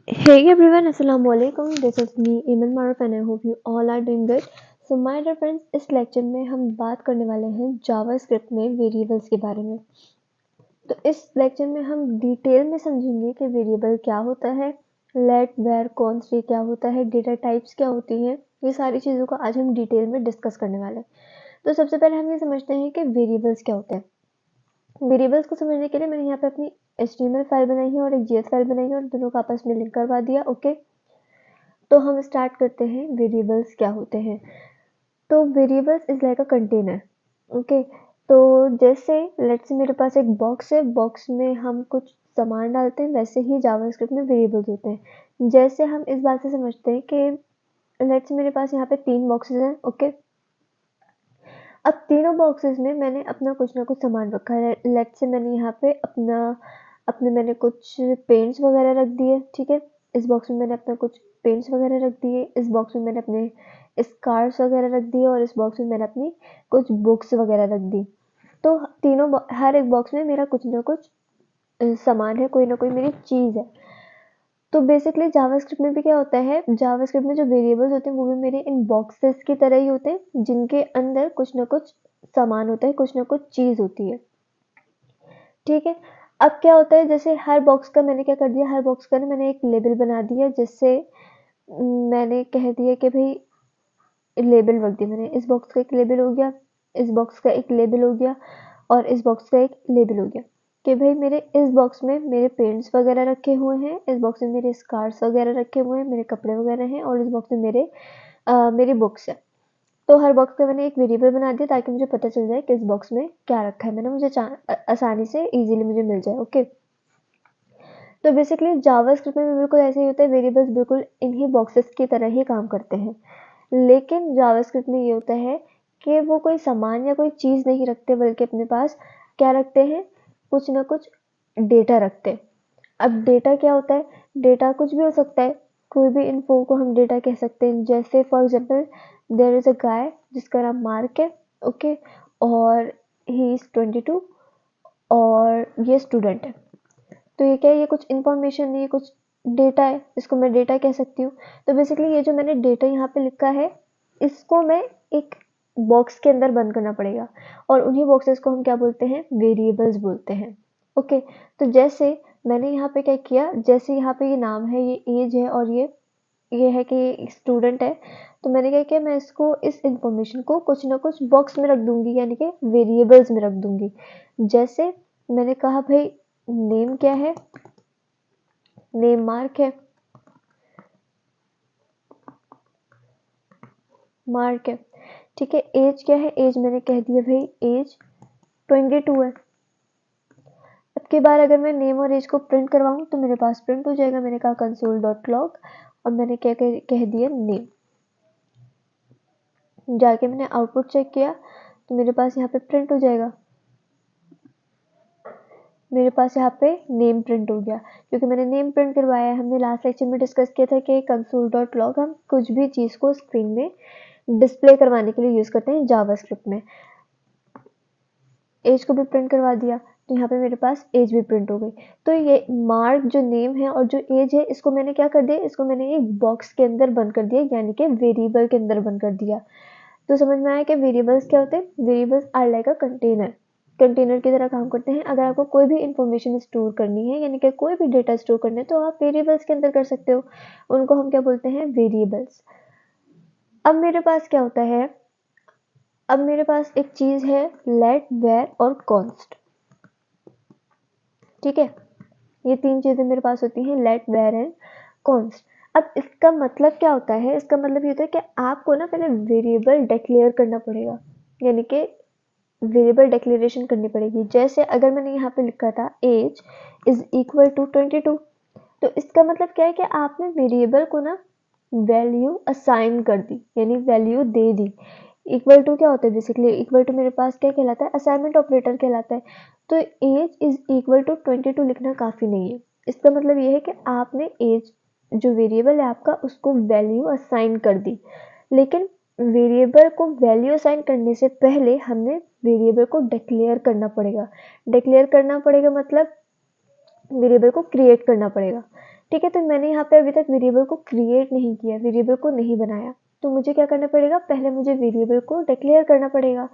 Hey everyone, Assalamualaikum. This is me, Iman Maruf, and I hope you all are doing good. So my dear friends, इस lecture में हम बात करने वाले हैं जावास्क्रिप्ट में वेरिएबल्स के बारे में। तो इस लेक्चर में हम डिटेल में समझेंगे कि वेरिएबल क्या होता है, लेट, वेयर, कॉन्स्ट ये क्या होता है, डेटा टाइप्स क्या होती हैं, ये सारी चीज़ों को आज हम डिटेल में डिस्कस करने वाले हैं। तो सबसे पहले हम ये समझते हैं कि वेरिएबल्स क्या होते हैं। वेरिएबल्स को समझने के लिए मैंने यहाँ पे अपनी HTML फाइल बनाई है और एक GS फाइल बनाई है और दोनों को आपस में लिंक करवा दिया। ओके, तो हम स्टार्ट करते हैं वेरिएबल्स क्या होते हैं। तो variables is like a container. Okay, तो जैसे लेट्स से मेरे पास एक बॉक्स है, बॉक्स में हम कुछ सामान डालते हैं, वैसे ही जावास्क्रिप्ट में वेरिएबल्स होते हैं। जैसे हम इस बात से समझते हैं कि लेट्स से मेरे पास यहाँ पे 3 बॉक्सेस हैं। ओके, अब तीनों बॉक्सेस में मैंने अपना कुछ ना कुछ सामान रखा है। लेट्स से मैंने यहाँ पे अपने मैंने कुछ पेंट्स वगैरह रख दिए। ठीक है, इस बॉक्स में मैंने अपना कुछ पेंट्स वगैरह रख दिए, इस बॉक्स में मैंने अपने स्कार्स वगैरह रख दिए और इस बॉक्स में मैंने अपनी कुछ बुक्स वगैरह रख दी। तो तीनों हर एक बॉक्स में मेरा कुछ ना कुछ सामान है, कोई ना कोई मेरी चीज़ है। तो बेसिकली जावास्क्रिप्ट में भी क्या होता है, जावास्क्रिप्ट में जो वेरिएबल्स होते हैं वो भी मेरे इन बॉक्सेस की तरह ही होते हैं, जिनके अंदर कुछ ना कुछ सामान होता है, कुछ ना कुछ चीज़ होती है। ठीक है, अब क्या होता है, जैसे हर बॉक्स का मैंने क्या कर दिया, हर बॉक्स का ना मैंने एक लेबल बना दिया, जिससे मैंने कह दिया कि भाई लेबल रख दिया मैंने, इस बॉक्स का एक लेबल हो गया, इस बॉक्स का एक लेबल हो गया और इस बॉक्स का एक लेबल हो गया कि भाई मेरे इस बॉक्स में मेरे पेंट्स वगैरह रखे हुए हैं, इस बॉक्स में मेरे स्कार्स वगैरह रखे हुए हैं, मेरे कपड़े वगैरह हैं और इस बॉक्स में मेरी बुक्स है। तो हर बॉक्स का मैंने एक वेरिएबल बना दिया ताकि मुझे पता चल जाए कि इस बॉक्स में क्या रखा है मैंने, मुझे आसानी से इजीली मुझे मिल जाए। ओके, तो बेसिकली जावास्क्रिप्ट में भी बिल्कुल ऐसे ही होता है, वेरिएबल्स बिल्कुल इन्हीं बॉक्सेस की तरह ही काम करते हैं। लेकिन जावास्क्रिप्ट में ये होता है कि वो कोई सामान या कोई चीज़ नहीं रखते, बल्कि अपने पास क्या रखते हैं, कुछ ना कुछ डेटा रखते हैं। अब डेटा क्या होता है, डेटा कुछ भी हो सकता है, कोई भी इन्फो को हम डेटा कह सकते हैं। जैसे for example there is a guy जिसका नाम मार्क है। ओके, और ही इज़ 22 और ये स्टूडेंट है। तो ये क्या है, ये कुछ इन्फॉर्मेशन नहीं है, कुछ डेटा है, इसको मैं डेटा कह सकती हूँ। तो बेसिकली ये जो मैंने डेटा यहाँ पे लिखा है, इसको मैं एक बॉक्स के अंदर बंद करना पड़ेगा और उन्हीं बॉक्सेस को हम क्या बोलते हैं, वेरिएबल्स बोलते हैं। ओके, तो जैसे मैंने यहाँ पे क्या किया, जैसे यहाँ पे ये नाम है, ये एज है और ये है कि स्टूडेंट है, तो मैंने क्या किया, मैं इसको इस इंफॉर्मेशन को कुछ ना कुछ बॉक्स में रख दूंगी, यानी कि वेरिएबल्स में रख दूंगी। जैसे मैंने कहा भाई नेम क्या है, नेम मार्क है, मार्क है। ठीक है, एज क्या है, एज मैंने कह दिया भाई एज 22 है। अब की बार अगर मैं नेम और एज को प्रिंट करवाऊँ तो मेरे पास प्रिंट हो जाएगा। मैंने कहा console.log और मैंने क्या कह दिया नेम। जाके मैंने आउटपुट चेक किया तो मेरे पास यहाँ पे प्रिंट हो जाएगा, मेरे पास यहाँ पे नेम प्रिंट हो गया क्योंकि मैंने नेम प्रिंट करवाया है। हमने लास्ट लेक्चर में डिस्कस किया था कि console.log हम कुछ भी चीज़ को स्क्रीन में डिस्प्ले करवाने के लिए यूज़ करते हैं जावास्क्रिप्ट में। एज को भी प्रिंट करवा दिया तो यहाँ पे मेरे पास एज भी प्रिंट हो गई। तो ये मार्क जो नेम है और जो एज है, इसको मैंने क्या कर दिया, इसको मैंने एक बॉक्स के अंदर बंद कर दिया, यानी कि वेरिएबल के अंदर बंद कर दिया। तो समझ में आया कि वेरिएबल्स क्या होते हैं, variables are like a container, container की तरह काम करते हैं। अगर आपको कोई भी इंफॉर्मेशन स्टोर करनी है, यानी कि कोई भी डेटा स्टोर करना है, तो आप वेरिएबल्स के अंदर कर सकते हो, उनको हम क्या बोलते हैं, वेरिएबल्स। अब मेरे पास क्या होता है, अब मेरे पास एक चीज़ है लेट, वेयर और कॉन्स्ट। ठीक है, ये तीन चीज़ें मेरे पास होती हैं, लेट, वेयर एंड कॉन्स्ट। अब इसका मतलब क्या होता है, इसका मतलब ये होता है कि आपको ना पहले वेरिएबल डिक्लेयर करना पड़ेगा, यानी कि वेरिएबल डिक्लेरेशन करनी पड़ेगी। जैसे अगर मैंने यहाँ पे लिखा था एज इज इक्वल टू 22, तो इसका मतलब क्या है कि आपने वेरिएबल को ना वैल्यू असाइन कर दी, यानी वैल्यू दे दी। इक्वल टू क्या होता है, बेसिकली इक्वल टू मेरे पास क्या कहलाता है, असाइनमेंट ऑपरेटर कहलाता है। तो एज इज इक्वल टू 22 लिखना काफ़ी नहीं है। इसका मतलब ये है कि आपने एज जो वेरिएबल है आपका, उसको वैल्यू असाइन कर दी। लेकिन वेरिएबल को वैल्यू असाइन करने से पहले हमने वेरिएबल को डिक्लेयर करना पड़ेगा। डिक्लेयर करना पड़ेगा मतलब वेरिएबल को क्रिएट करना पड़ेगा। ठीक है, तो मैंने यहाँ पे अभी तक वेरिएबल को क्रिएट नहीं किया, वेरिएबल को नहीं बनाया, तो मुझे क्या करना पड़ेगा, पहले मुझे वेरिएबल को डिक्लेयर करना पड़ेगा।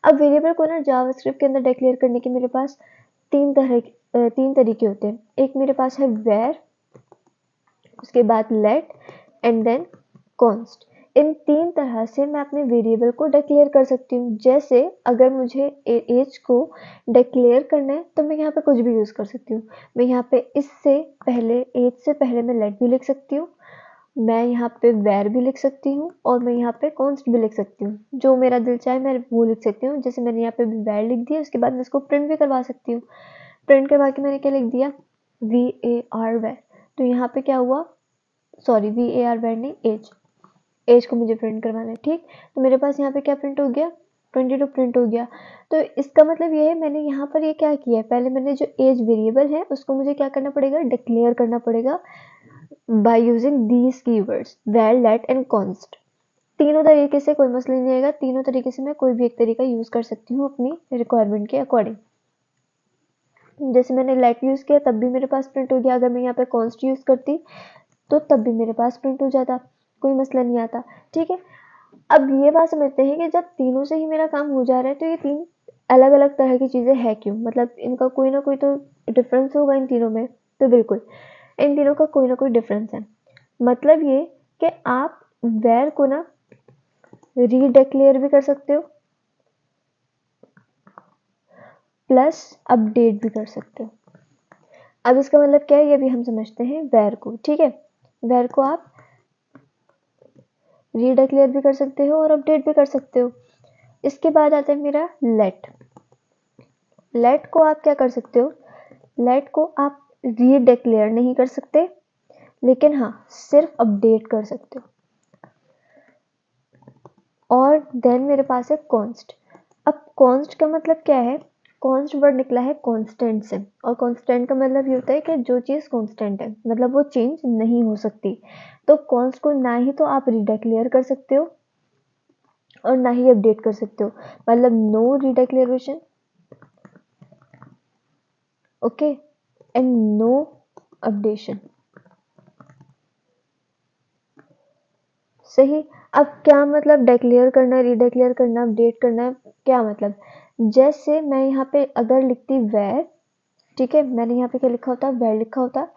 अब वेरिएबल को ना जावास्क्रिप्ट के अंदर डिक्लेयर करने के मेरे पास तीन तरीके होते हैं। एक मेरे पास है वेर, उसके बाद लेट एंड देन कॉन्स्ट। इन तीन तरह से मैं अपने वेरिएबल को डिक्लेयर कर सकती हूँ। जैसे अगर मुझे एज को डिक्लेयर करना है तो मैं यहाँ पे कुछ भी यूज़ कर सकती हूँ। मैं यहाँ पे इससे पहले, एज से पहले मैं लेट भी लिख सकती हूँ, मैं यहाँ पे वेर भी लिख सकती हूँ, और मैं यहाँ पे कॉन्स्ट भी लिख सकती हूँ। जो मेरा दिल चाहे मैं वो लिख सकती हूँ। जैसे मैंने यहाँ पे वेर लिख दिया, उसके बाद मैं इसको प्रिंट भी करवा सकती हूँ। प्रिंट करवा के मैंने क्या लिख दिया, VAR वेर। तो यहाँ पे क्या हुआ, सॉरी VAR वेर नहीं, एज को मुझे प्रिंट करवाना है। ठीक, तो मेरे पास यहाँ पे क्या प्रिंट हो गया, 22 प्रिंट हो गया। तो इसका मतलब ये है, मैंने यहाँ पर ये क्या किया है, पहले मैंने जो एज वेरिएबल है उसको मुझे क्या करना पड़ेगा, डिक्लेयर करना पड़ेगा by using these keywords var, let and const. तीनों तरीके से कोई मसला नहीं आएगा, तीनों तरीके से मैं कोई भी एक तरीका यूज कर सकती हूँ अपनी रिक्वायरमेंट के अकॉर्डिंग। जैसे मैंने लेट यूज किया तब भी मेरे पास प्रिंट हो गया, अगर मैं यहाँ पे कॉन्स्ट यूज करती तो तब भी मेरे पास प्रिंट हो जाता, कोई मसला नहीं आता। ठीक है, अब ये बात समझते हैं कि जब तीनों से ही मेरा काम हो जा रहा है तो ये तीन अलग अलग तरह की चीज़ें हैं क्यों, मतलब इनका कोई ना कोई तो डिफरेंस होगा इन तीनों में। तो बिल्कुल इन तीनों का कोई ना कोई डिफरेंस है। मतलब ये कि आप वेर को ना रीडिक्लेयर भी कर सकते हो, प्लस अपडेट भी कर सकते हो। अब इसका मतलब क्या है, ये भी हम समझते हैं वेर को। ठीक है, वेर को आप रीडिक्लेयर भी कर सकते हो और अपडेट भी कर सकते हो। इसके बाद आता है मेरा लेट। लेट को आप क्या कर सकते हो, लेट को आप रीडिक्लेयर नहीं कर सकते, लेकिन हाँ सिर्फ अपडेट कर सकते हो। और देन मेरे पास है कॉन्स्ट। अब कॉन्स्ट का मतलब क्या है, कॉन्स्ट वर्ड निकला है कांस्टेंट से, और कांस्टेंट का मतलब ये होता है कि जो चीज़ कांस्टेंट है, मतलब वो चेंज नहीं हो सकती। तो कॉन्स्ट को ना ही तो आप रीडिक्लेयर कर सकते हो और ना ही अपडेट कर सकते हो, मतलब no redeclaration, okay, and no updation. सही। अब क्या मतलब डिक्लेयर करना, रीडिक्लेयर करना, अपडेट करना, क्या मतलब, जैसे मैं यहाँ पे अगर लिखती वेर, ठीक है, मैंने यहाँ पे क्या लिखा होता, वेर लिखा होता,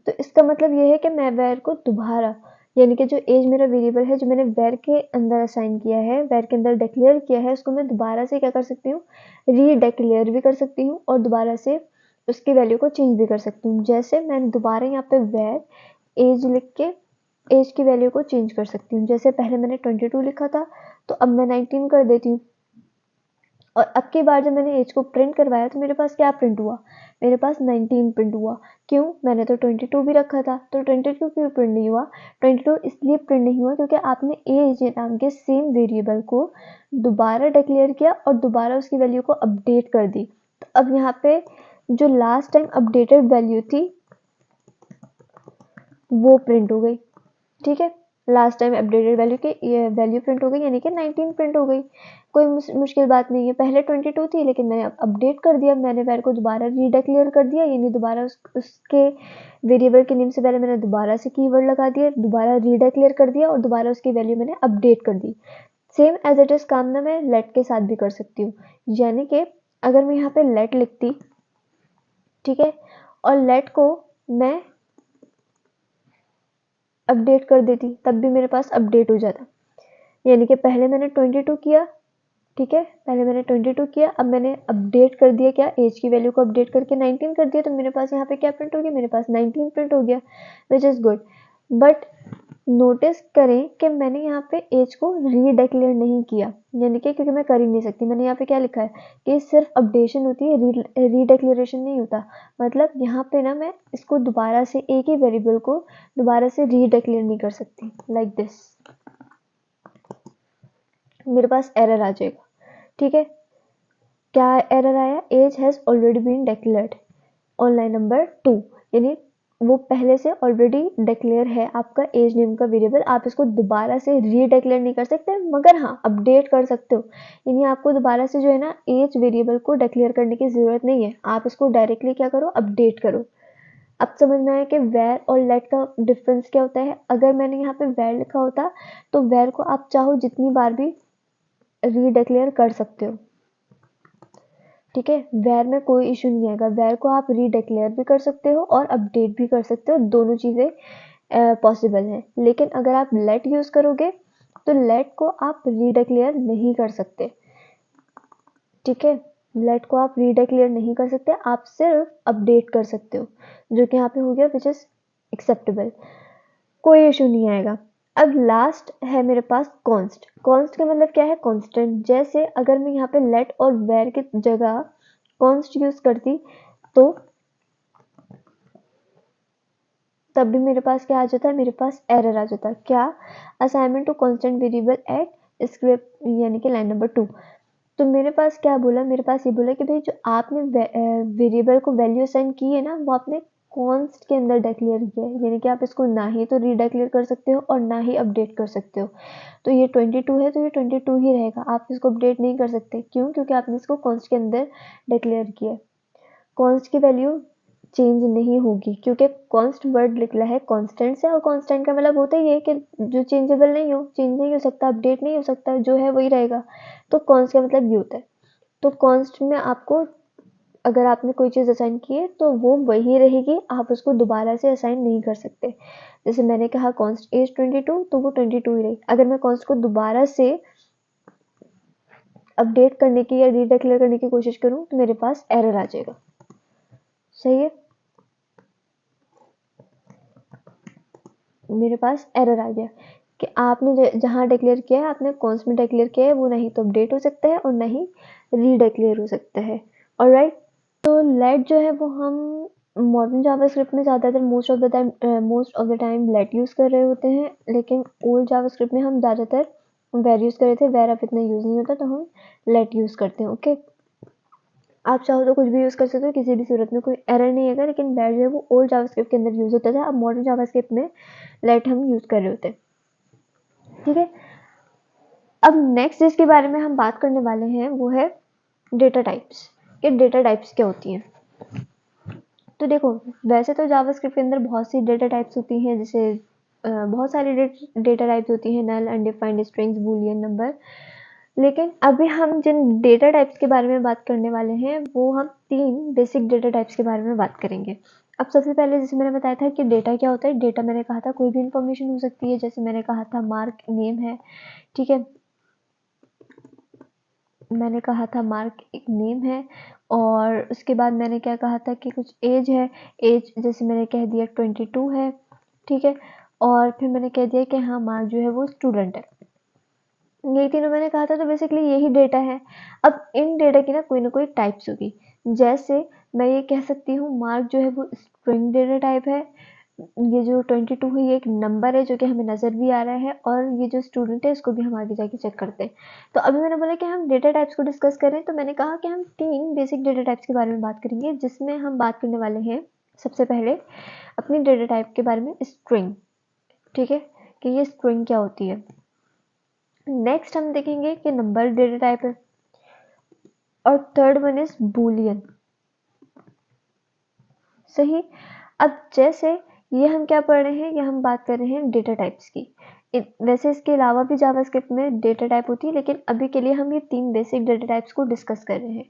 तो इसका मतलब ये है कि मैं वेर को दोबारा, यानी कि जो एज मेरा वेरिएबल है जो मैंने वेर के अंदर असाइन किया है, वेर के अंदर डिक्लेयर किया है, उसको मैं दोबारा से क्या कर सकती हूँ, रीडिक्लेयर भी कर सकती हूँ और दोबारा से उसकी वैल्यू को चेंज भी कर सकती हूँ। जैसे मैंने दोबारा यहाँ पे वेर एज लिख के एज की वैल्यू को चेंज कर सकती हूँ। जैसे पहले मैंने 22 लिखा था तो अब मैं 19 कर देती हूँ, और अब की बार जब मैंने एज को प्रिंट करवाया तो मेरे पास क्या प्रिंट हुआ, मेरे पास 19 प्रिंट हुआ। क्यों, मैंने तो 22 भी रखा था, तो 22 क्यों प्रिंट नहीं हुआ, 22 इसलिए प्रिंट नहीं हुआ क्योंकि आपने एज नाम के सेम वेरिएबल को दोबारा डिक्लेयर किया और दोबारा उसकी वैल्यू को अपडेट कर दी। तो अब यहाँ पे जो लास्ट टाइम अपडेटेड वैल्यू थी वो प्रिंट हो गई। ठीक है, लास्ट टाइम अपडेटेड वैल्यू की ये वैल्यू प्रिंट हो गई, यानी कि 19 प्रिंट हो गई। कोई मुश्किल बात नहीं है, पहले 22 थी लेकिन मैंने अपडेट कर दिया, मैंने वेर को दोबारा रीडिक्लेयर कर दिया, यानी दोबारा उसके वेरिएबल के नेम से पहले मैंने दोबारा से कीवर्ड लगा दिया, दोबारा रीडिक्लेयर कर दिया और दोबारा उसकी वैल्यू मैंने अपडेट कर दी। सेम एज इट इज़ काम ना मैं लेट के साथ भी कर सकती हूँ। यानी कि अगर मैं यहाँ पे लेट लिखती, ठीक है, और लेट को मैं अपडेट कर देती तब भी मेरे पास अपडेट हो जाता। यानी कि पहले मैंने 22 किया, ठीक है, पहले मैंने 22 किया, अब मैंने अपडेट कर दिया, क्या, एज की वैल्यू को अपडेट करके 19 कर दिया, तो मेरे पास यहाँ पे क्या प्रिंट हो गया, मेरे पास 19 प्रिंट हो गया, which is good. But notice करें कि मैंने यहाँ पे एज को रीडिक्लेयर नहीं किया, यानी कि क्योंकि मैं कर ही नहीं सकती, मैंने यहाँ पे क्या लिखा है कि सिर्फ अपडेशन होती है, रीडिक्लेरेशन नहीं होता। मतलब यहाँ पे ना मैं इसको दोबारा से एक ही वेरिएबल को दोबारा से रीडिक्लेयर नहीं कर सकती, लाइक दिस, मेरे पास एरर आ जाएगा। ठीक है, क्या एरर आया, age has already been declared on line number 2, यानी वो पहले से ऑलरेडी डिक्लेयर है आपका एज नेम का वेरिएबल, आप इसको दोबारा से रीडिक्लेयर नहीं कर सकते, मगर हाँ अपडेट कर सकते हो। यानी आपको दोबारा से जो है ना एज वेरिएबल को डिक्लेयर करने की ज़रूरत नहीं है, आप इसको डायरेक्टली क्या करो, अपडेट करो। अब समझ में आया कि वेयर और लेट का डिफरेंस क्या होता है। अगर मैंने यहाँ पे वेयर लिखा होता तो वेयर को आप चाहो जितनी बार भी रीडिक्लेयर कर सकते हो, ठीक है। वेयर में कोई इशू नहीं आएगा, वेयर को आप रीडिक्लेयर भी कर सकते हो और अपडेट भी कर सकते हो, दोनों चीज़ें पॉसिबल है। लेकिन अगर आप लेट यूज़ करोगे तो लेट को आप रीडिक्लेयर नहीं कर सकते, ठीक है। लेट को आप रीडिक्लेयर नहीं कर सकते, आप सिर्फ अपडेट कर सकते हो, जो कि यहाँ पे हो गया विच इज़ एक्सेप्टेबल, कोई इशू नहीं आएगा। अब लास्ट है मेरे पास कॉन्स्ट। कॉन्स्ट का मतलब क्या है, कांस्टेंट। जैसे अगर मैं यहाँ पे लेट और वेयर की जगह कॉन्स्ट यूज करती तो तब भी मेरे पास क्या आ जाता है, मेरे पास एरर आ जाता है। क्या, assignment to constant variable at script यानी कि लाइन नंबर 2। तो मेरे पास क्या बोला, मेरे पास ये बोला कि भाई जो आपने वेरिएबल को वैल्यू असाइन की है ना, वो आपने कॉन्स्ट के अंदर डिक्लेयर किया है, यानी कि आप इसको ना ही तो रीडिक्लेयर कर सकते हो और ना ही अपडेट कर सकते हो। तो ये 22 है तो ये 22 ही रहेगा, आप इसको अपडेट नहीं कर सकते। क्यों? क्योंकि आपने इसको कॉन्स्ट के अंदर डिक्लेयर किया है। कॉन्स्ट की वैल्यू चेंज नहीं होगी, क्योंकि कॉन्स्ट वर्ड निकला है कांस्टेंट से, और कांस्टेंट का मतलब होता ही है कि जो चेंजेबल नहीं हो, चेंज नहीं हो सकता, अपडेट नहीं हो सकता, जो है वही रहेगा। तो कॉन्स्ट का मतलब ये होता है। तो कॉन्स्ट में आपको, अगर आपने कोई चीज़ असाइन की है तो वो वही रहेगी, आप उसको दोबारा से असाइन नहीं कर सकते। जैसे मैंने कहा कॉन्स्ट एज 22, तो वो 22 ही रही। अगर मैं कॉन्स्ट को दोबारा से अपडेट करने की या रीडिक्लेयर करने की कोशिश करूँ तो मेरे पास एरर आ जाएगा। सही है, मेरे पास एरर आ गया कि आपने जहाँ डिक्लेयर किया है, आपने कॉन्स्ट में डिक्लेयर किया है, वो नहीं तो अपडेट हो सकता है और नहीं रीडिक्लेयर हो सकता है। ऑलराइट, तो लेट जो है वो हम मॉडर्न जावास्क्रिप्ट में ज़्यादातर most of the time late use कर रहे होते हैं, लेकिन ओल्ड जावास्क्रिप्ट में हम ज़्यादातर वेर यूज़ कर रहे थे। वेर अब इतना यूज़ नहीं होता तो हम लेट यूज़ करते हैं। ओके, आप चाहो तो कुछ भी यूज़ कर सकते हो, किसी भी सूरत में कोई एरर नहीं आएगा। लेकिन वेर जो है वो ओल्ड जावास्क्रिप्ट के अंदर यूज़ होता था, अब मॉडर्न जावास्क्रिप्ट में लेट हम यूज़ कर रहे होते हैं, ठीक है। अब नेक्स्ट जिसके बारे में हम बात करने वाले हैं वो है डेटा टाइप्स, कि डेटा टाइप्स क्या होती हैं। तो देखो, वैसे तो जावास्क्रिप्ट के अंदर बहुत सी डेटा टाइप्स होती हैं, जैसे बहुत सारी डेटा टाइप्स होती हैं, नल, अनडिफाइंड, स्ट्रिंग्स, बूलियन, नंबर। लेकिन अभी हम जिन डेटा टाइप्स के बारे में बात करने वाले हैं वो हम 3 बेसिक डेटा टाइप्स के बारे में बात करेंगे। अब सबसे पहले जैसे मैंने बताया था कि डेटा क्या होता है। डेटा मैंने कहा था कोई भी इंफॉर्मेशन हो सकती है, जैसे मैंने कहा था मार्क नेम है, ठीक है। मैंने कहा था मार्क एक नेम है, और उसके बाद मैंने क्या कहा था कि कुछ एज है। एज जैसे मैंने कह दिया 22 है, ठीक है। और फिर मैंने कह दिया कि हाँ मार्क जो है वो स्टूडेंट है। यही तीनों मैंने कहा था, तो बेसिकली यही डेटा है। अब इन डेटा की ना कोई टाइप्स होगी। जैसे मैं ये कह सकती हूँ मार्क जो है वो स्ट्रिंग डेटा टाइप है, ये जो 22 है ये एक नंबर है जो कि हमें नज़र भी आ रहा है, और ये जो स्टूडेंट है इसको भी हम आगे जाके चेक करते हैं। तो अभी मैंने बोला कि हम डेटा टाइप्स को डिस्कस करें, तो मैंने कहा कि हम 3 बेसिक डेटा टाइप्स के बारे में बात करेंगे, जिसमें हम बात करने वाले हैं सबसे पहले अपनी डेटा टाइप के बारे में, स्ट्रिंग, ठीक है, कि ये स्ट्रिंग क्या होती है। नेक्स्ट हम देखेंगे कि नंबर डेटा टाइप है, और थर्ड वन इज बूलियन। सही। अब जैसे ये हम क्या पढ़ रहे हैं, ये हम बात कर रहे हैं डेटा टाइप्स की। वैसे इसके अलावा भी जावास्क्रिप्ट में डेटा टाइप होती है, लेकिन अभी के लिए हम ये 3 बेसिक डेटा टाइप्स को डिस्कस कर रहे हैं।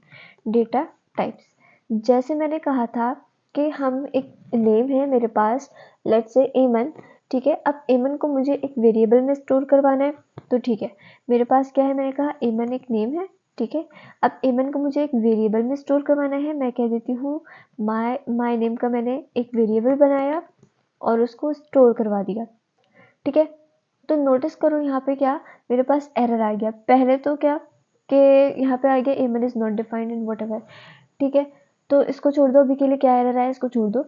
डेटा टाइप्स, जैसे मैंने कहा था कि हम एक नेम है मेरे पास, लेट्स से एमन, ठीक है। अब एमन को मुझे एक वेरिएबल में स्टोर करवाना है, तो ठीक है, मेरे पास क्या है, मैंने कहा एमन एक नेम है, ठीक है। अब एमन को मुझे एक वेरिएबल में स्टोर करवाना है, मैं कह देती हूँ माय नेम का मैंने एक वेरिएबल बनाया और उसको स्टोर करवा दिया, ठीक है। तो नोटिस करो यहाँ पे क्या, मेरे पास एरर आ गया। पहले तो क्या कि यहाँ पे आ गया एमन is not defined in whatever, ठीक है। तो इसको छोड़ दो, अभी के लिए क्या एरर आया इसको छोड़ दो।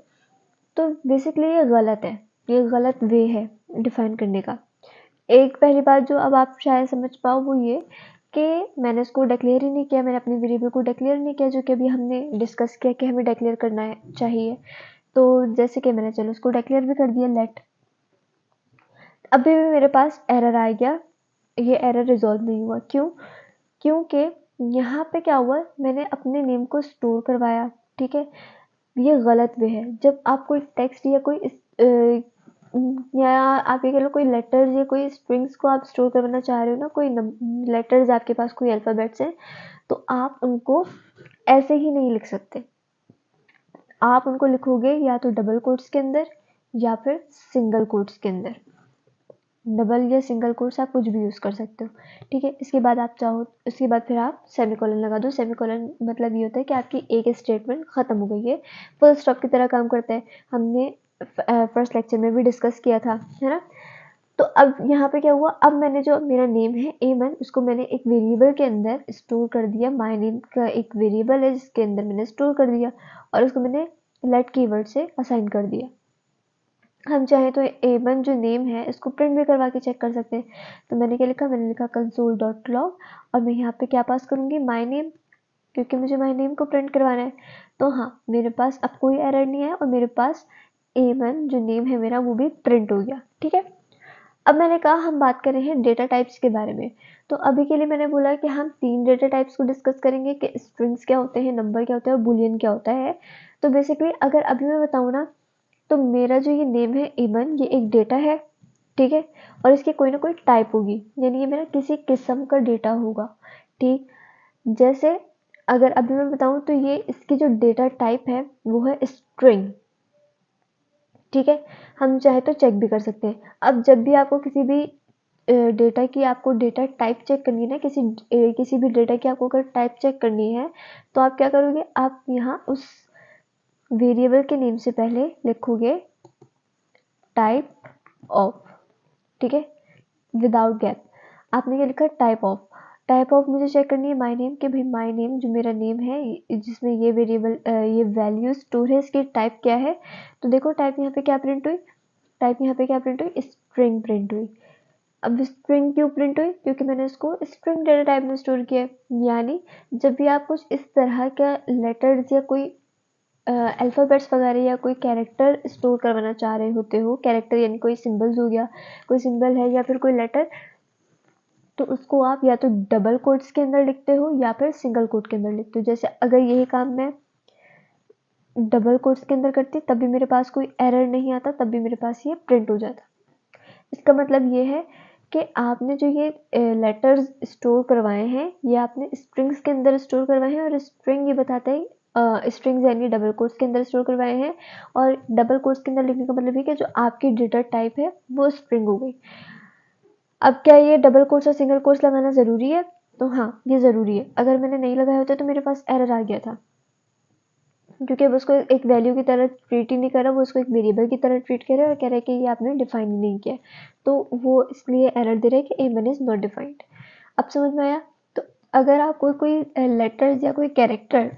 तो बेसिकली ये गलत है, ये गलत वे है डिफाइन करने का। एक पहली बात जो अब आप शायद समझ पाओ वो ये कि मैंने इसको डिक्लेयर ही नहीं किया, मैंने अपने वेरिएबल को डिक्लेयर नहीं किया, जो कि अभी हमने डिस्कस किया कि हमें डिक्लेयर करना है चाहिए। तो जैसे कि मैंने चलो उसको डिक्लेयर भी कर दिया लेट, अभी भी मेरे पास एरर आ गया, ये एरर रिजॉल्व नहीं हुआ। क्यों? क्योंकि यहाँ पे क्या हुआ, मैंने अपने नेम को स्टोर करवाया, ठीक है। ये गलत वे है। जब आप कोई टेक्स्ट या कोई या आप ये कह लो कोई लेटर्स या कोई स्ट्रिंग्स को आप स्टोर करना चाह रहे हो ना, कोई लेटर्स आपके पास कोई अल्फ़ाबेट्स हैं, तो आप उनको ऐसे ही नहीं लिख सकते। आप उनको लिखोगे या तो डबल कोट्स के अंदर या फिर सिंगल कोट्स के अंदर। डबल या सिंगल कोट्स आप कुछ भी यूज़ कर सकते हो, ठीक है। इसके बाद आप चाहो, उसके बाद फिर आप सेमीकोलन लगा दो। सेमीकोलन मतलब ये होता है कि आपकी एक स्टेटमेंट ख़त्म हो गई है, फुल स्टॉप की तरह काम करता है। हमने फर्स्ट लेक्चर में भी डिस्कस किया था, है ना। तो अब यहाँ पे क्या हुआ, अब मैंने जो मेरा नेम है एमन, उसको मैंने एक वेरिएबल के अंदर स्टोर कर दिया। माय नेम का एक वेरिएबल है जिसके अंदर मैंने स्टोर कर दिया और उसको मैंने लेट कीवर्ड से असाइन कर दिया। हम चाहे तो एमन जो नेम है इसको प्रिंट भी करवा के चेक कर सकते हैं। तो मैंने क्या लिखा, मैंने लिखा console.log और मैं यहाँ पे क्या पास करूँगी, माय नेम, क्योंकि मुझे माय नेम को प्रिंट करवाना है। तो हाँ, मेरे पास अब कोई एरर नहीं है और मेरे पास एमन जो नेम है मेरा वो भी प्रिंट हो गया, ठीक है। अब मैंने कहा हम बात कर रहे हैं डेटा टाइप्स के बारे में। तो अभी के लिए मैंने बोला कि हम 3 डेटा टाइप्स को डिस्कस करेंगे कि स्ट्रिंग्स क्या होते हैं, नंबर क्या होता है और बुलियन क्या होता है। तो बेसिकली अगर अभी मैं बताऊँ ना, तो मेरा जो ये नेम है एमन, ये एक डेटा है, ठीक है, और इसकी कोई ना कोई टाइप होगी, यानी ये मेरा किसी किस्म का डेटा होगा, ठीक। जैसे अगर अभी मैं बताऊँ तो ये इसकी जो डेटा टाइप है वो है स्ट्रिंग, ठीक है। हम चाहे तो चेक भी कर सकते हैं। अब जब भी आपको किसी भी डेटा की आपको डेटा टाइप चेक करनी है ना, किसी भी डेटा की आपको अगर टाइप चेक करनी है, तो आप क्या करोगे, आप यहाँ उस वेरिएबल के नेम से पहले लिखोगे टाइप ऑफ, ठीक है, विदाउट गैप। आपने क्या लिखा, टाइप ऑफ। टाइप ऑफ मुझे चेक करनी है माय नेम के, भाई माय नेम जो मेरा नेम है जिसमें ये वेरिएबल ये वैल्यू स्टोर है, इसकी टाइप क्या है। तो देखो टाइप यहाँ पे क्या प्रिंट हुई, टाइप यहाँ पे क्या प्रिंट हुई, स्ट्रिंग प्रिंट हुई। अब स्ट्रिंग क्यों प्रिंट हुई, क्योंकि मैंने इसको स्ट्रिंग डेटा टाइप में स्टोर किया है। यानी जब भी आप कुछ इस तरह का लेटर्स या कोई अल्फ़ाबेट्स वगैरह या कोई कैरेक्टर स्टोर करवाना चाह रहे होते हो, कैरेक्टर यानी कोई सिंबल्स हो गया, कोई सिंबल है या फिर कोई लेटर, तो उसको आप या तो डबल कोट्स के अंदर लिखते हो या फिर सिंगल कोट के अंदर लिखते हो। जैसे अगर यही काम मैं डबल कोट्स के अंदर करती तब भी मेरे पास कोई एरर नहीं आता, तब भी मेरे पास ये प्रिंट हो जाता। इसका मतलब ये है कि आपने जो ये लेटर्स स्टोर करवाए हैं ये आपने स्ट्रिंग्स के अंदर स्टोर करवाए हैं, और स्ट्रिंग ये बताता है स्ट्रिंग्स यानी डबल कोट्स के अंदर स्टोर करवाए हैं, और डबल कोट्स के अंदर लिखने का मतलब ये कि जो आपकी डेटा टाइप है वो स्ट्रिंग हो गई। अब क्या ये डबल कोट्स और सिंगल कोट्स लगाना ज़रूरी है, तो हाँ ये ज़रूरी है। अगर मैंने नहीं लगाया होता तो मेरे पास एरर आ गया था, क्योंकि अब उसको एक वैल्यू की तरह ट्रीट ही नहीं कर रहा, वो उसको एक वेरिएबल की तरह ट्रीट कर रहा है और कह रहा है कि ये आपने डिफाइन ही नहीं किया, तो वो इसलिए एरर दे रहा है कि एमन इज़ नॉट डिफाइंड। अब समझ में आया। तो अगर आपको कोई लेटर्स या कोई कैरेक्टर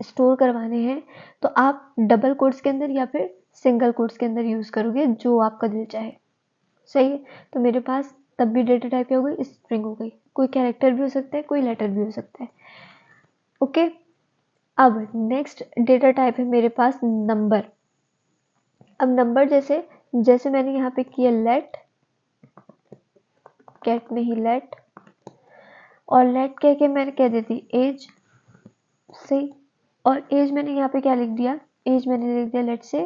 स्टोर करवाने हैं तो आप डबल कोट्स के अंदर या फिर सिंगल कोट्स के अंदर यूज़ करोगे, जो आपका दिल चाहे, सही है। तो मेरे पास तब भी डेटा टाइप क्या हो गई, स्ट्रिंग हो गई। कोई कैरेक्टर भी हो सकता है, कोई लेटर भी हो सकता है, ओके। अब नेक्स्ट डेटा टाइप है मेरे पास नंबर। अब नंबर जैसे जैसे मैंने यहाँ पे किया लेट, गेट नहीं लेट, और लेट कह के मैंने कह देती एज, सही। और एज मैंने यहाँ पे क्या लिख दिया, एज मैंने लिख दिया लेट से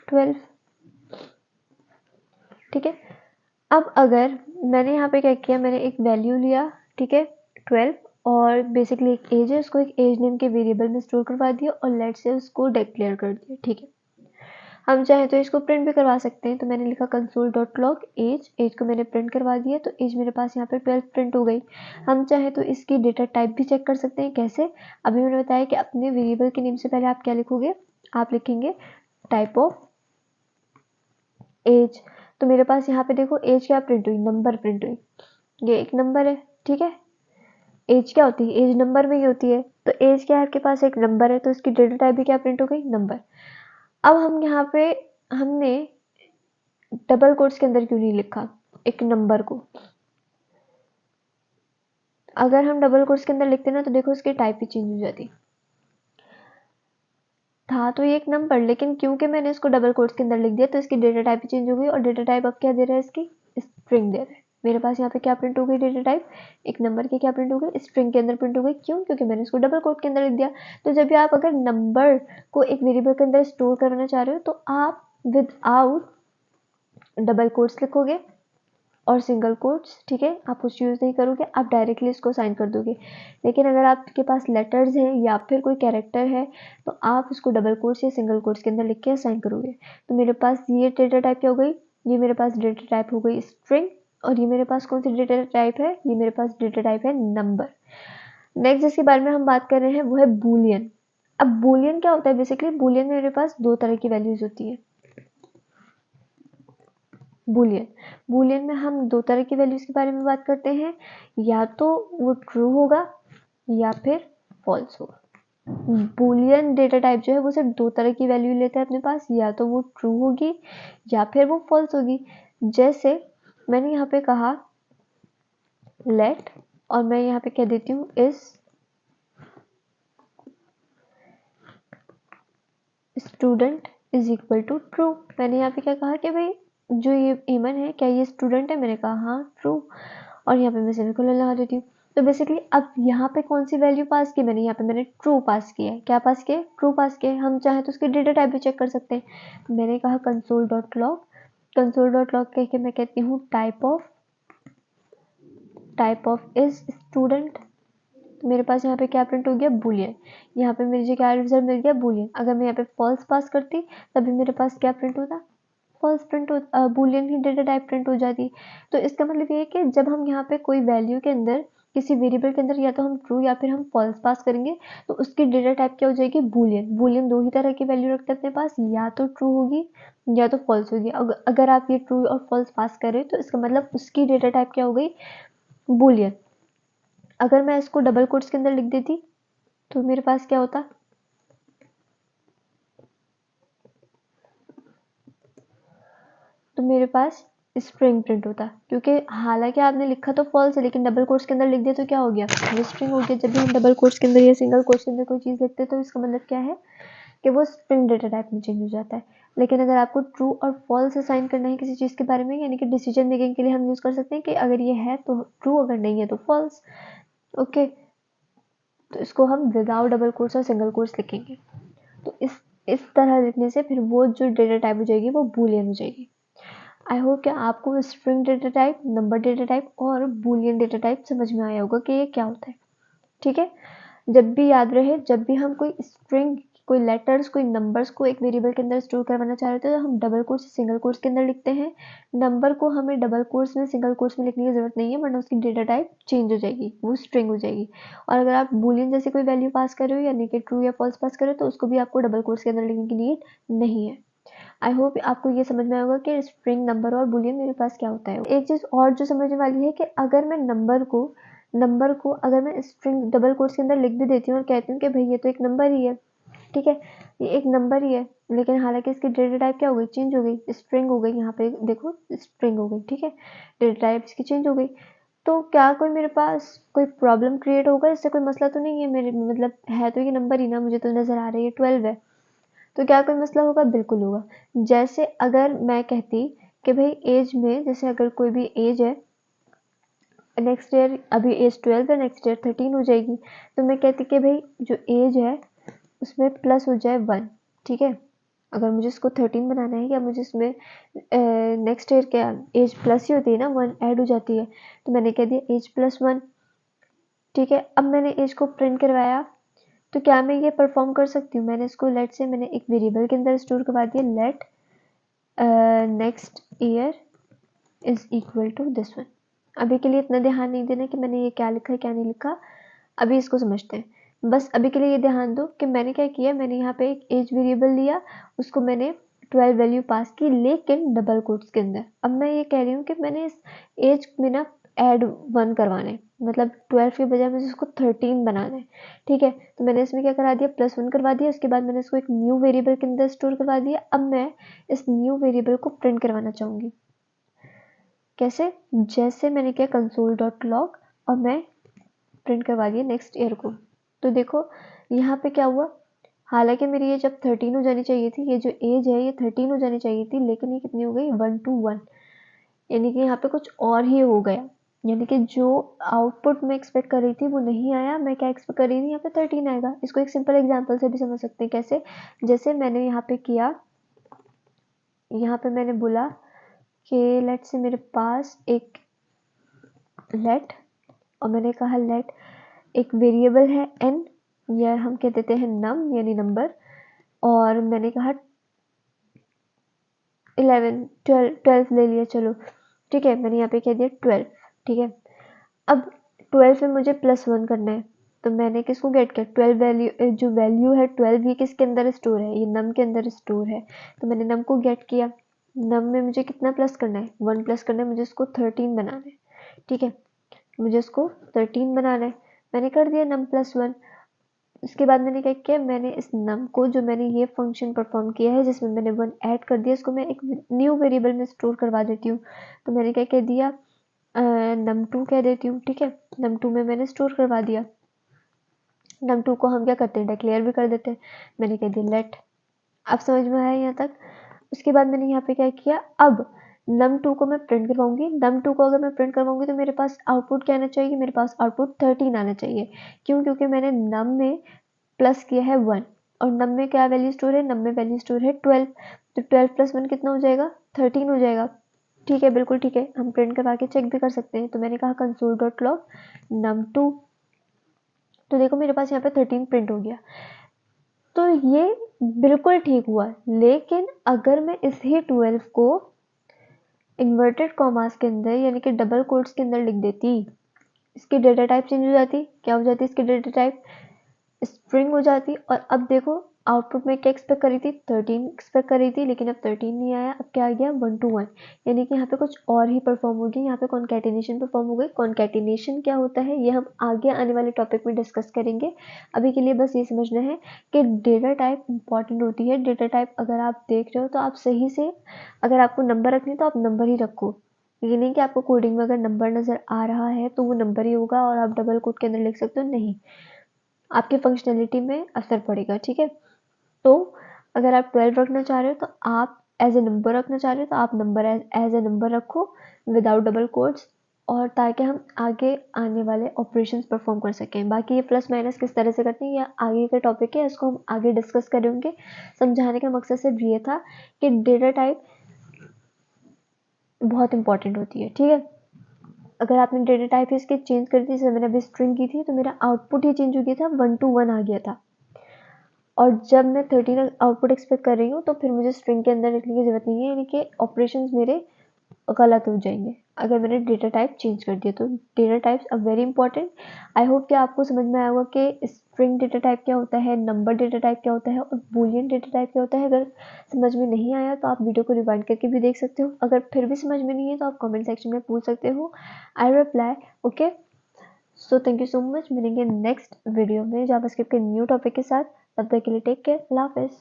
12, ठीक है। अब अगर मैंने यहाँ पे क्या किया, मैंने एक वैल्यू लिया, ठीक है 12, और बेसिकली एक एज है, उसको एक एज नेम के वेरिएबल में स्टोर करवा दिया और लेट से उसको डिक्लेयर कर दिया, ठीक है। हम चाहें तो इसको प्रिंट भी करवा सकते हैं, तो मैंने लिखा console.log एज, एज को मैंने प्रिंट करवा दिया, तो एज मेरे पास यहाँ पे 12 प्रिंट हो गई। हम चाहें तो इसकी डेटा टाइप भी चेक कर सकते हैं, कैसे, अभी मैंने बताया कि अपने वेरिएबल के नेम से पहले आप क्या लिखोगे, आप लिखेंगे टाइप ऑफ एज। तो मेरे पास यहाँ पे देखो एज क्या प्रिंट हुई, नंबर प्रिंट हुई, ये एक नंबर है, ठीक है। एज क्या होती है, एज नंबर में ही होती है, तो एज क्या है आपके पास, एक नंबर है, तो इसकी डेटा टाइप भी क्या प्रिंट हो गई, नंबर। अब हम यहाँ पे हमने डबल कोट्स के अंदर क्यों नहीं लिखा एक नंबर को, अगर हम डबल कोट्स के अंदर लिखते ना तो देखो इसकी टाइप ही चेंज हो जाती। था तो ये एक नंबर, लेकिन क्योंकि मैंने इसको डबल कोट्स के अंदर लिख दिया तो इसकी डेटा टाइप ही चेंज हो गई, और डेटा टाइप अब क्या दे रहा है, इसकी स्ट्रिंग दे रहा है, मेरे पास यहाँ पे क्या प्रिंट हो गई डेटा टाइप, एक नंबर की क्या प्रिंट हो गई, स्ट्रिंग के अंदर प्रिंट हो गई। क्यों? क्योंकि मैंने इसको डबल कोट के अंदर लिख दिया। तो जब भी आप अगर नंबर को एक वेरिएबल के अंदर स्टोर करना चाह रहे हो तो आप विदाउट डबल कोट्स लिखोगे और सिंगल कोट्स, ठीक है, आप कुछ यूज़ नहीं करोगे, आप डायरेक्टली इसको साइन कर दोगे। लेकिन अगर आपके पास लेटर्स हैं या फिर कोई कैरेक्टर है तो आप उसको डबल कोट्स या सिंगल कोट्स के अंदर लिख के साइन करोगे। तो मेरे पास ये डेटा टाइप क्या हो गई, ये मेरे पास डेटा टाइप हो गई स्ट्रिंग, और ये मेरे पास कौन सी डेटा टाइप है, ये मेरे पास डेटा टाइप है नंबर। नेक्स्ट जिसके बारे में हम बात कर रहे हैं वो है बूलियन। अब बूलियन क्या होता है, बेसिकली बूलियन में मेरे पास दो तरह की वैल्यूज होती है। बूलियन में हम दो तरह की वैल्यूज के बारे में बात करते हैं, या तो वो ट्रू होगा या फिर फॉल्स होगा। बूलियन डेटा टाइप जो है वो सिर्फ दो तरह की वैल्यू लेता है अपने पास, या तो वो ट्रू होगी या फिर वो फॉल्स होगी। जैसे मैंने यहाँ पे कहा लेट, और मैं यहाँ पे कह देती हूँ is student is equal to true. मैंने यहाँ पे क्या कहा कि भाई जो ये ईमन है क्या ये स्टूडेंट है, मैंने कहा हाँ ट्रू, और यहाँ पे मैं सेमीकोलन लगा देती हूँ। तो बेसिकली अब यहाँ पे कौन सी वैल्यू पास की, मैंने यहाँ पे मैंने ट्रू पास किया है। क्या पास किया? ट्रू पास किया है। हम चाहे तो उसके डेटा टाइप भी चेक कर सकते हैं। मैंने कहा कंसोल डॉट लॉग कह के मैं कहती हूँ टाइप ऑफ इज स्टूडेंट। तो मेरे पास यहाँ पे क्या प्रिंट हो गया, बूलियन। यहाँ पे मुझे क्या रिजल्ट मिल गया, बूलियन। अगर मैं यहाँ पे फॉल्स पास करती तभी मेरे पास क्या प्रिंट होता, फॉल्स प्रिंट हो, बूलियन ही डेटा टाइप प्रिंट हो जाती। तो इसका मतलब ये है कि जब हम यहाँ पे कोई वैल्यू के अंदर किसी वेरिएबल के अंदर या तो हम ट्रू या फिर हम फॉल्स पास करेंगे तो उसकी डेटा टाइप क्या हो जाएगी, बूलियन। बूलियन दो ही तरह की वैल्यू रखते हैं अपने पास, या तो ट्रू होगी या तो फॉल्स होगी। अगर आप ये ट्रू और फॉल्स पास करें तो इसका मतलब उसकी डेटा टाइप क्या हो गई, बूलियन। अगर मैं इसको डबल कोट्स के अंदर लिख देती तो मेरे पास क्या होता, तो मेरे पास स्ट्रिंग प्रिंट होता। क्योंकि हालांकि आपने लिखा तो फॉल्स है लेकिन डबल कोट्स के अंदर लिख दिया तो क्या हो गया, वो स्ट्रिंग हो गया। जब भी हम डबल कोट्स के अंदर या सिंगल कोट्स के अंदर कोई चीज़ लिखते हैं तो इसका मतलब क्या है कि वो स्ट्रिंग डेटा टाइप में चेंज हो जाता है। लेकिन अगर आपको ट्रू और फॉल्स असाइन करना है किसी चीज़ के बारे में, यानी कि डिसीजन मेकिंग के लिए हम यूज़ कर सकते हैं कि अगर ये है तो ट्रू, अगर नहीं है तो फॉल्स। ओके, तो इसको हम विदाउट डबल कोट्स और सिंगल कोट्स लिखेंगे। तो इस तरह लिखने से फिर वो जो डेटा टाइप हो जाएगी वो बूलियन हो जाएगी। आई होप कि आपको string data type, number data type और बूलियन डेटा टाइप समझ में आया होगा कि ये क्या होता है। ठीक है, जब भी याद रहे, जब भी हम कोई स्ट्रिंग, कोई लेटर्स, कोई नंबर्स को एक वेरिएबल के अंदर स्टोर करवाना चाह रहे थे तो हम डबल कोट्स सिंगल कोट्स के अंदर लिखते हैं। नंबर को हमें डबल कोट्स में, सिंगल कोट्स में लिखने की जरूरत नहीं है, वरना उसकी डेटा टाइप चेंज हो जाएगी, वो स्ट्रिंग हो जाएगी। और अगर आप बूलियन जैसी कोई वैल्यू पास कर रहे हो, यानी कि ट्रू या फॉल्स पास कर रहे हो, तो उसको भी आपको डबल कोट्स के अंदर लिखने की नीड नहीं है। आई होप आपको ये समझ में आएगा कि स्ट्रिंग, नंबर और बूलियन मेरे पास क्या होता है। एक चीज़ और जो समझने वाली है कि अगर मैं नंबर को अगर मैं स्ट्रिंग डबल कोट्स के अंदर लिख भी देती हूँ और कहती हूँ कि भाई ये तो एक नंबर ही है, ठीक है, ये एक नंबर ही है, लेकिन हालांकि इसकी डेटा टाइप क्या हो गई, चेंज हो गई, स्ट्रिंग हो गई। यहाँ पे देखो स्ट्रिंग हो गई, ठीक है, डेटा टाइप इसकी चेंज हो गई। तो क्या कोई मेरे पास कोई प्रॉब्लम क्रिएट होगा, इससे कोई मसला तो नहीं है मेरे, मतलब है तो ये नंबर ही ना, मुझे तो नज़र आ रही है 12 है, तो क्या कोई मसला होगा, बिल्कुल होगा। जैसे अगर मैं कहती कि भाई एज में, जैसे अगर कोई भी एज है, नेक्स्ट ईयर अभी एज 12 है, नेक्स्ट ईयर 13 हो जाएगी, तो मैं कहती कि भाई जो एज है उसमें प्लस हो जाए 1, ठीक है। अगर मुझे इसको 13 बनाना है या मुझे इसमें नेक्स्ट ईयर क्या एज प्लस ही होती है ना, 1 ऐड हो जाती है, तो मैंने कह दिया एज +1, ठीक है। अब मैंने एज को प्रिंट करवाया तो क्या मैं ये परफॉर्म कर सकती हूँ, मैंने इसको लेट से मैंने एक वेरिएबल के अंदर स्टोर करवा दिया, let next year is equal to this one. अभी के लिए इतना ध्यान नहीं देना कि मैंने ये क्या लिखा है क्या नहीं लिखा, अभी इसको समझते हैं। बस अभी के लिए ये ध्यान दो कि मैंने क्या किया, मैंने यहाँ पे एक एज वेरिएबल लिया, उसको मैंने 12 वैल्यू पास की, लेकिन डबल कोट्स के अंदर। अब मैं ये कह रही हूँ कि मैंने इस एज में ना ऐड 1 करवाना है, मतलब 12 के बजाय मुझे इसको 13 बनाना है, ठीक है। तो मैंने इसमें क्या करा दिया, +1 करवा दिया, उसके बाद मैंने इसको एक न्यू वेरिएबल के अंदर स्टोर करवा दिया। अब मैं इस न्यू वेरिएबल को प्रिंट करवाना चाहूँगी, कैसे, जैसे मैंने किया console.log और मैं प्रिंट करवा दिया नेक्स्ट ईयर को। तो देखो यहाँ पे क्या हुआ, हालांकि मेरी ये जब 13 हो जानी चाहिए थी, ये जो एज है ये 13 हो जानी चाहिए थी, लेकिन ये कितनी हो गई, 1 to 1, यानी कि यहाँ पे कुछ और ही हो गया, यानी कि जो आउटपुट मैं एक्सपेक्ट कर रही थी वो नहीं आया। मैं क्या एक्सपेक्ट कर रही थी, यहाँ पे 13 आएगा। इसको एक सिंपल एग्जांपल से भी समझ सकते हैं। कैसे? जैसे मैंने यहाँ पे किया, यहाँ पे मैंने बोला कि लेट से मेरे पास एक लेट, और मैंने कहा लेट एक वेरिएबल है n, या हम कह देते हैं नम यानी नंबर, और मैंने कहा 12 ले लिया, चलो ठीक है, मैंने यहाँ पे कह दिया 12, ठीक है। अब 12 में मुझे +1 करना है, तो मैंने किसको गेट किया, 12 वैल्यू, जो वैल्यू है 12 ये किसके अंदर स्टोर है, ये नम के अंदर स्टोर है। तो मैंने नम को गेट किया, नम में मुझे कितना प्लस करना है, 1 प्लस करना है, मुझे इसको 13 बनाना है, ठीक है, मुझे इसको 13 बनाना है। मैंने कर दिया num +1। उसके बाद मैंने क्या किया, मैंने इस num को, जो मैंने ये फंक्शन परफॉर्म किया है जिसमें मैंने 1 ऐड कर दिया, इसको मैं एक न्यू वेरिएबल में स्टोर करवा देती हूँ। तो मैंने क्या कह दिया, num2 कह देती हूँ, ठीक है। num2 में मैंने स्टोर करवा दिया। num2 को हम क्या करते हैं, डिक्लेयर भी कर देते हैं। मैंने कह दिया लेट। अब समझ में आया यहाँ तक? उसके बाद मैंने यहाँ पे क्या किया, अब num2 को मैं प्रिंट करवाऊंगी। num2 को अगर मैं प्रिंट करवाऊंगी तो मेरे पास आउटपुट क्या आना चाहिए, मेरे पास आउटपुट 13 आना चाहिए। क्यों? क्योंकि मैंने num में प्लस किया है 1, और num में क्या वैल्यू स्टोर है, num में वैल्यू स्टोर है 12। तो 12 + 1 कितना हो जाएगा, 13 हो जाएगा। ठीक है, बिल्कुल ठीक है, हम प्रिंट करवा के चेक भी कर सकते हैं। तो मैंने कहा console.log num2, तो देखो मेरे पास यहाँ पे 13 प्रिंट हो गया। तो ये बिल्कुल ठीक हुआ। लेकिन अगर मैं इसी 12 को इन्वर्टेड कॉमास के अंदर यानी कि डबल कोट्स के अंदर लिख देती, इसकी डेटा टाइप चेंज हो जाती। क्या हो जाती इसकी डेटा टाइप, स्ट्रिंग हो जाती। और अब देखो आउटपुट में क्या एक्सपेक्ट करी थी, 13 एक्सपेक्ट करी थी, लेकिन अब 13 नहीं आया। अब क्या आ गया, 1 to 1, यानी कि यहाँ पे कुछ और ही परफॉर्म हो गया। यहाँ पे कॉन्कैटिनेशन परफॉर्म हो गई। कॉन्कैटिनेशन क्या होता है ये हम आगे आने वाले टॉपिक में डिस्कस करेंगे। अभी के लिए बस ये समझना है कि डेटा टाइप इंपॉर्टेंट होती है। डेटा टाइप अगर आप देख रहे हो तो आप सही से, अगर आपको नंबर रखनी है तो आप नंबर ही रखो। ये नहीं कि आपको कोडिंग में अगर नंबर नज़र आ रहा है तो वो नंबर ही होगा और आप डबल कोट के अंदर लिख सकते हो, नहीं, आपकी फंक्शनैलिटी में असर पड़ेगा, ठीक है। तो अगर आप 12 रखना चाह रहे हो तो आप एज ए नंबर रखना चाह रहे हो तो आप नंबर एज ए नंबर रखो विदाउट डबल कोट्स, और ताकि हम आगे आने वाले ऑपरेशंस परफॉर्म कर सकें। बाकी ये प्लस माइनस किस तरह से करते हैं ये आगे का टॉपिक है, इसको हम आगे डिस्कस करेंगे। समझाने का मकसद सिर्फ ये था कि डेटा टाइप बहुत इंपॉर्टेंट होती है, ठीक है। अगर आपने डेटा टाइप इसकी चेंज कर दी, जैसे मैंने अभी स्ट्रिंग की थी तो मेरा आउटपुट ही चेंज हो गया था, 1 to 1 आ गया था। और जब मैं 13 आउटपुट एक्सपेक्ट कर रही हूँ तो फिर मुझे स्ट्रिंग के अंदर लिखने की ज़रूरत नहीं है, यानी कि ऑपरेशंस मेरे गलत हो जाएंगे अगर मैंने डेटा टाइप चेंज कर दिया। तो data types are very important. I hope कि आपको समझ में आया होगा कि स्ट्रिंग डेटा टाइप क्या होता है, नंबर डेटा टाइप क्या होता है और बूलियन डेटा टाइप क्या होता है। अगर समझ में नहीं आया तो आप वीडियो को रिवाइंड करके भी देख सकते हो। अगर फिर भी समझ में नहीं है तो आप कमेंट सेक्शन में पूछ सकते हो, I reply, okay. So thank you so much. मिलेंगे नेक्स्ट वीडियो में जावास्क्रिप्ट के न्यू टॉपिक के साथ। तब तक के लिए टेक केयर, अल्लाह हाफिज़।